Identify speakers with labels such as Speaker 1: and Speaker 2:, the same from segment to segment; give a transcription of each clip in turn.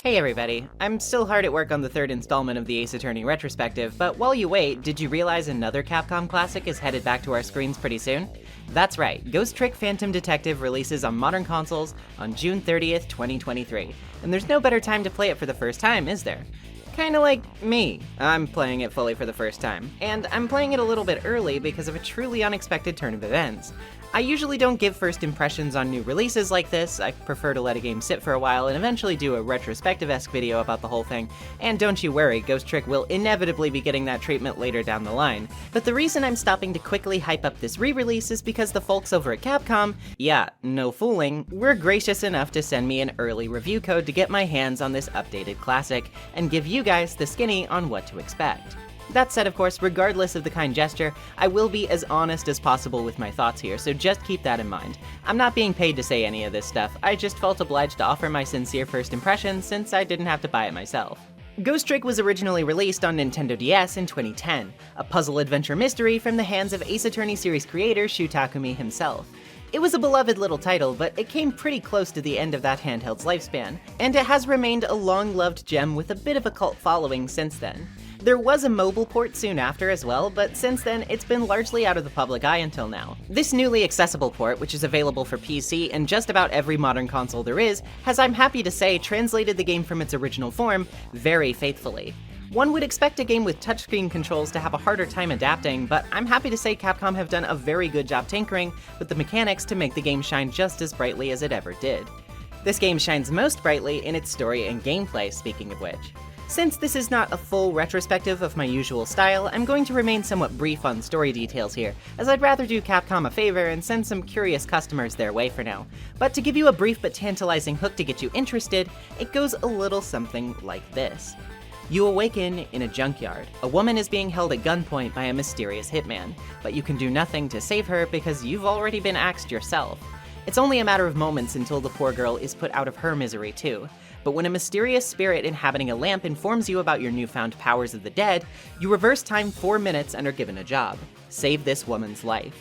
Speaker 1: Hey everybody, I'm still hard at work on the third installment of the Ace Attorney retrospective, but while you wait, did you realize another Capcom classic is headed back to our screens pretty soon? That's right, Ghost Trick Phantom Detective releases on modern consoles on June 30th, 2023, and there's no better time to play it for the first time, is there? Kinda like me. I'm playing it fully for the first time, and I'm playing it a little bit early because of a truly unexpected turn of events. I usually don't give first impressions on new releases like this. I prefer to let a game sit for a while and eventually do a retrospective-esque video about the whole thing, and don't you worry, Ghost Trick will inevitably be getting that treatment later down the line. But the reason I'm stopping to quickly hype up this re-release is because the folks over at Capcom, yeah, no fooling, were gracious enough to send me an early review code to get my hands on this updated classic, and give you guys the skinny on what to expect. That said, of course, regardless of the kind gesture, I will be as honest as possible with my thoughts here, so just keep that in mind. I'm not being paid to say any of this stuff, I just felt obliged to offer my sincere first impressions since I didn't have to buy it myself. Ghost Trick was originally released on Nintendo DS in 2010, a puzzle-adventure mystery from the hands of Ace Attorney series creator Shu Takumi himself. It was a beloved little title, but it came pretty close to the end of that handheld's lifespan, and it has remained a long-loved gem with a bit of a cult following since then. There was a mobile port soon after as well, but since then, it's been largely out of the public eye until now. This newly accessible port, which is available for PC and just about every modern console there is, has, I'm happy to say, translated the game from its original form very faithfully. One would expect a game with touchscreen controls to have a harder time adapting, but I'm happy to say Capcom have done a very good job tinkering with the mechanics to make the game shine just as brightly as it ever did. This game shines most brightly in its story and gameplay, speaking of which. Since this is not a full retrospective of my usual style, I'm going to remain somewhat brief on story details here, as I'd rather do Capcom a favor and send some curious customers their way for now. But to give you a brief but tantalizing hook to get you interested, it goes a little something like this. You awaken in a junkyard. A woman is being held at gunpoint by a mysterious hitman, but you can do nothing to save her because you've already been axed yourself. It's only a matter of moments until the poor girl is put out of her misery too. But when a mysterious spirit inhabiting a lamp informs you about your newfound powers of the dead, you reverse time 4 minutes and are given a job. Save this woman's life.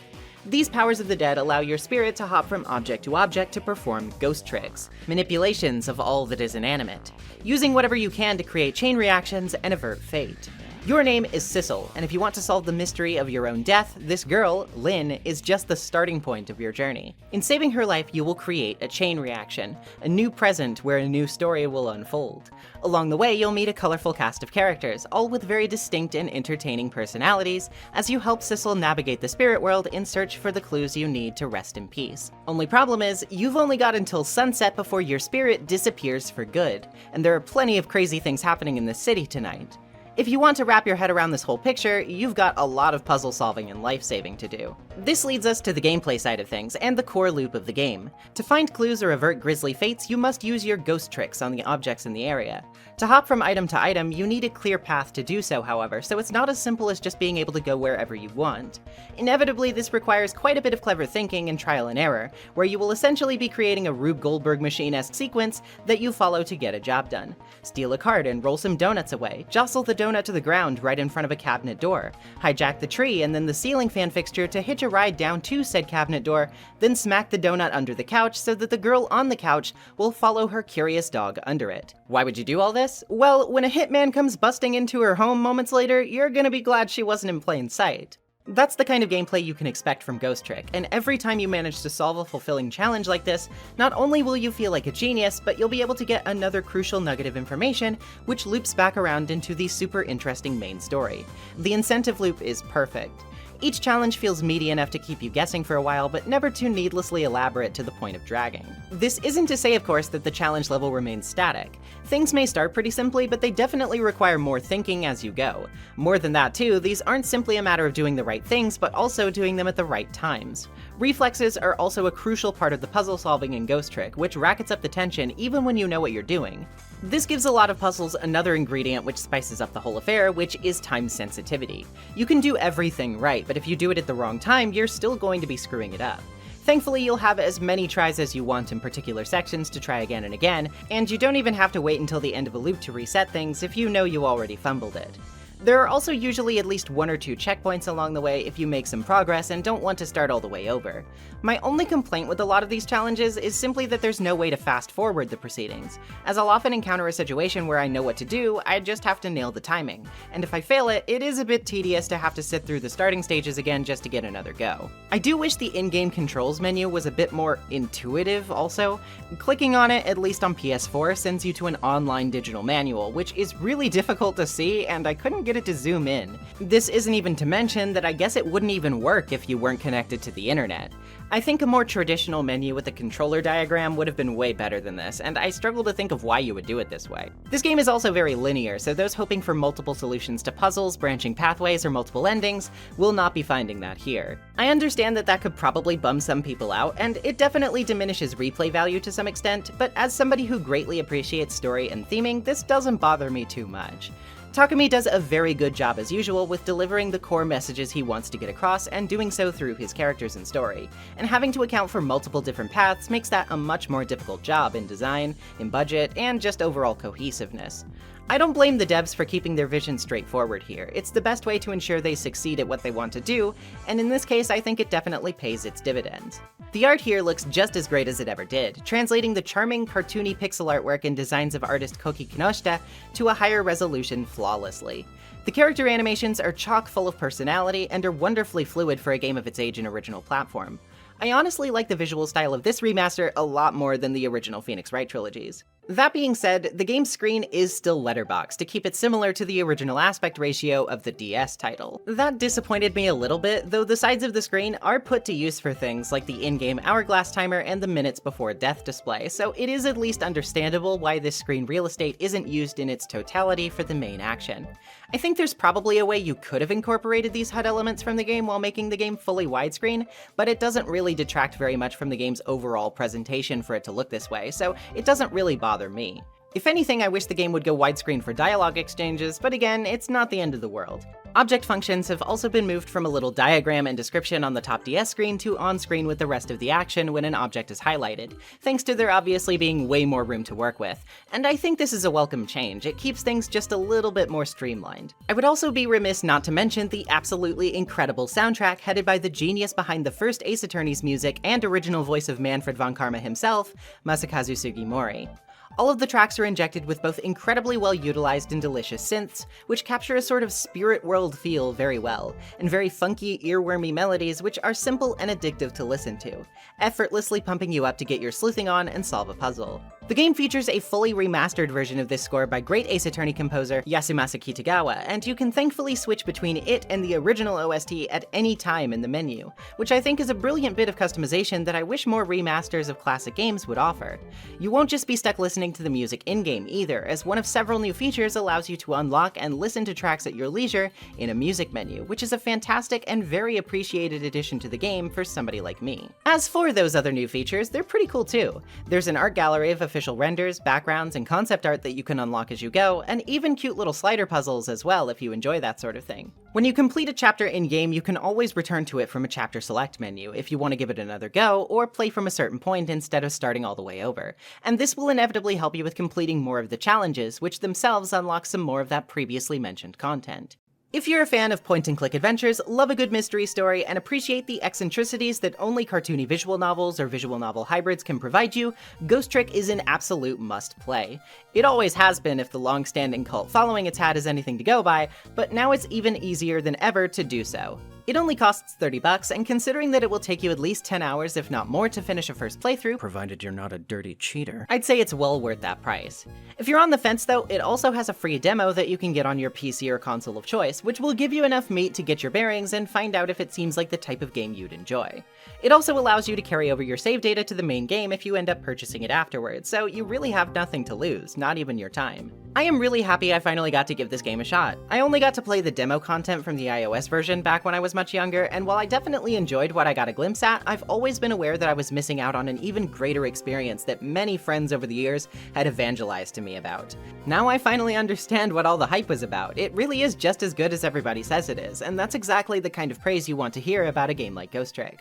Speaker 1: These powers of the dead allow your spirit to hop from object to object to perform ghost tricks, manipulations of all that is inanimate, using whatever you can to create chain reactions and avert fate. Your name is Sissel, and if you want to solve the mystery of your own death, this girl, Lynn, is just the starting point of your journey. In saving her life, you will create a chain reaction, a new present where a new story will unfold. Along the way, you'll meet a colorful cast of characters, all with very distinct and entertaining personalities, as you help Sissel navigate the spirit world in search for the clues you need to rest in peace. Only problem is, you've only got until sunset before your spirit disappears for good, and there are plenty of crazy things happening in this city tonight. If you want to wrap your head around this whole picture, you've got a lot of puzzle solving and life saving to do. This leads us to the gameplay side of things, and the core loop of the game. To find clues or avert grisly fates, you must use your ghost tricks on the objects in the area. To hop from item to item, you need a clear path to do so, however, so it's not as simple as just being able to go wherever you want. Inevitably, this requires quite a bit of clever thinking and trial and error, where you will essentially be creating a Rube Goldberg machine-esque sequence that you follow to get a job done. Steal a card and roll some donuts away, jostle the donut to the ground right in front of a cabinet door, hijack the tree and then the ceiling fan fixture to hitch a ride down to said cabinet door, then smack the donut under the couch so that the girl on the couch will follow her curious dog under it. Why would you do all this? Well, when a hitman comes busting into her home moments later, you're gonna be glad she wasn't in plain sight. That's the kind of gameplay you can expect from Ghost Trick, and every time you manage to solve a fulfilling challenge like this, not only will you feel like a genius, but you'll be able to get another crucial nugget of information, which loops back around into the super interesting main story. The incentive loop is perfect. Each challenge feels meaty enough to keep you guessing for a while, but never too needlessly elaborate to the point of dragging. This isn't to say, of course, that the challenge level remains static. Things may start pretty simply, but they definitely require more thinking as you go. More than that too, these aren't simply a matter of doing the right things, but also doing them at the right times. Reflexes are also a crucial part of the puzzle solving in Ghost Trick, which rackets up the tension even when you know what you're doing. This gives a lot of puzzles another ingredient which spices up the whole affair, which is time sensitivity. You can do everything right, but if you do it at the wrong time, you're still going to be screwing it up. Thankfully, you'll have as many tries as you want in particular sections to try again and again, and you don't even have to wait until the end of a loop to reset things if you know you already fumbled it. There are also usually at least 1 or 2 checkpoints along the way if you make some progress and don't want to start all the way over. My only complaint with a lot of these challenges is simply that there's no way to fast forward the proceedings, as I'll often encounter a situation where I know what to do, I just have to nail the timing, and if I fail it, it is a bit tedious to have to sit through the starting stages again just to get another go. I do wish the in-game controls menu was a bit more intuitive also. Clicking on it, at least on PS4, sends you to an online digital manual, which is really difficult to see, and I couldn't get it to zoom in. This isn't even to mention that I guess it wouldn't even work if you weren't connected to the internet. I think a more traditional menu with a controller diagram would have been way better than this, and I struggle to think of why you would do it this way. This game is also very linear, so those hoping for multiple solutions to puzzles, branching pathways, or multiple endings will not be finding that here. I understand that that could probably bum some people out, and it definitely diminishes replay value to some extent, but as somebody who greatly appreciates story and theming, this doesn't bother me too much. Takumi does a very good job as usual with delivering the core messages he wants to get across and doing so through his characters and story, and having to account for multiple different paths makes that a much more difficult job in design, in budget, and just overall cohesiveness. I don't blame the devs for keeping their vision straightforward here. It's the best way to ensure they succeed at what they want to do, and in this case I think it definitely pays its dividends. The art here looks just as great as it ever did, translating the charming, cartoony pixel artwork and designs of artist Koki Kinoshita to a higher resolution flawlessly. The character animations are chock full of personality and are wonderfully fluid for a game of its age and original platform. I honestly like the visual style of this remaster a lot more than the original Phoenix Wright trilogies. That being said, the game's screen is still letterboxed to keep it similar to the original aspect ratio of the DS title. That disappointed me a little bit, though the sides of the screen are put to use for things like the in-game hourglass timer and the minutes before death display, so it is at least understandable why this screen real estate isn't used in its totality for the main action. I think there's probably a way you could have incorporated these HUD elements from the game while making the game fully widescreen, but it doesn't really detract very much from the game's overall presentation for it to look this way, so it doesn't really bother me. If anything, I wish the game would go widescreen for dialogue exchanges, but again, it's not the end of the world. Object functions have also been moved from a little diagram and description on the top DS screen to on-screen with the rest of the action when an object is highlighted, thanks to there obviously being way more room to work with. And I think this is a welcome change, it keeps things just a little bit more streamlined. I would also be remiss not to mention the absolutely incredible soundtrack headed by the genius behind the first Ace Attorney's music and original voice of Manfred von Karma himself, Masakazu Sugimori. All of the tracks are injected with both incredibly well-utilized and delicious synths, which capture a sort of spirit world feel very well, and very funky, earwormy melodies which are simple and addictive to listen to, effortlessly pumping you up to get your sleuthing on and solve a puzzle. The game features a fully remastered version of this score by great Ace Attorney composer Yasumasa Kitagawa, and you can thankfully switch between it and the original OST at any time in the menu, which I think is a brilliant bit of customization that I wish more remasters of classic games would offer. You won't just be stuck listening to the music in-game either, as one of several new features allows you to unlock and listen to tracks at your leisure in a music menu, which is a fantastic and very appreciated addition to the game for somebody like me. As for those other new features, they're pretty cool too. There's an art gallery of official renders, backgrounds, and concept art that you can unlock as you go, and even cute little slider puzzles as well if you enjoy that sort of thing. When you complete a chapter in-game, you can always return to it from a chapter select menu if you want to give it another go, or play from a certain point instead of starting all the way over. And this will inevitably help you with completing more of the challenges, which themselves unlock some more of that previously mentioned content. If you're a fan of point-and-click adventures, love a good mystery story, and appreciate the eccentricities that only cartoony visual novels or visual novel hybrids can provide you, Ghost Trick is an absolute must-play. It always has been if the long-standing cult following it's had is anything to go by, but now it's even easier than ever to do so. It only costs $30, and considering that it will take you at least 10 hours, if not more, to finish a first playthrough, provided you're not a dirty cheater, I'd say it's well worth that price. If you're on the fence though, it also has a free demo that you can get on your PC or console of choice, which will give you enough meat to get your bearings and find out if it seems like the type of game you'd enjoy. It also allows you to carry over your save data to the main game if you end up purchasing it afterwards, so you really have nothing to lose, not even your time. I am really happy I finally got to give this game a shot. I only got to play the demo content from the iOS version back when I was much younger, and while I definitely enjoyed what I got a glimpse at, I've always been aware that I was missing out on an even greater experience that many friends over the years had evangelized to me about. Now I finally understand what all the hype was about. It really is just as good as everybody says it is, and that's exactly the kind of praise you want to hear about a game like Ghost Trick.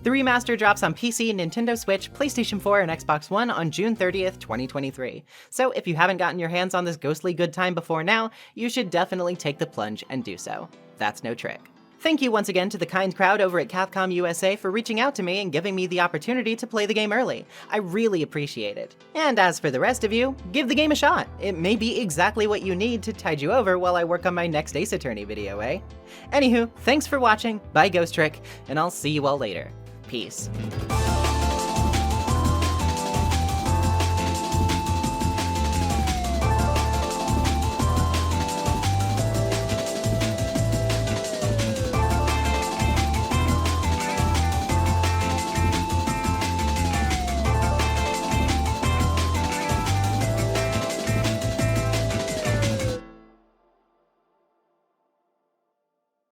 Speaker 1: The remaster drops on PC, Nintendo Switch, PlayStation 4, and Xbox One on June 30th, 2023. So if you haven't gotten your hands on this ghostly good time before now, you should definitely take the plunge and do so. That's no trick. Thank you once again to the kind crowd over at Capcom USA for reaching out to me and giving me the opportunity to play the game early. I really appreciate it. And as for the rest of you, give the game a shot. It may be exactly what you need to tide you over while I work on my next Ace Attorney video, eh? Anywho, thanks for watching, bye Ghost Trick, and I'll see you all later. Peace.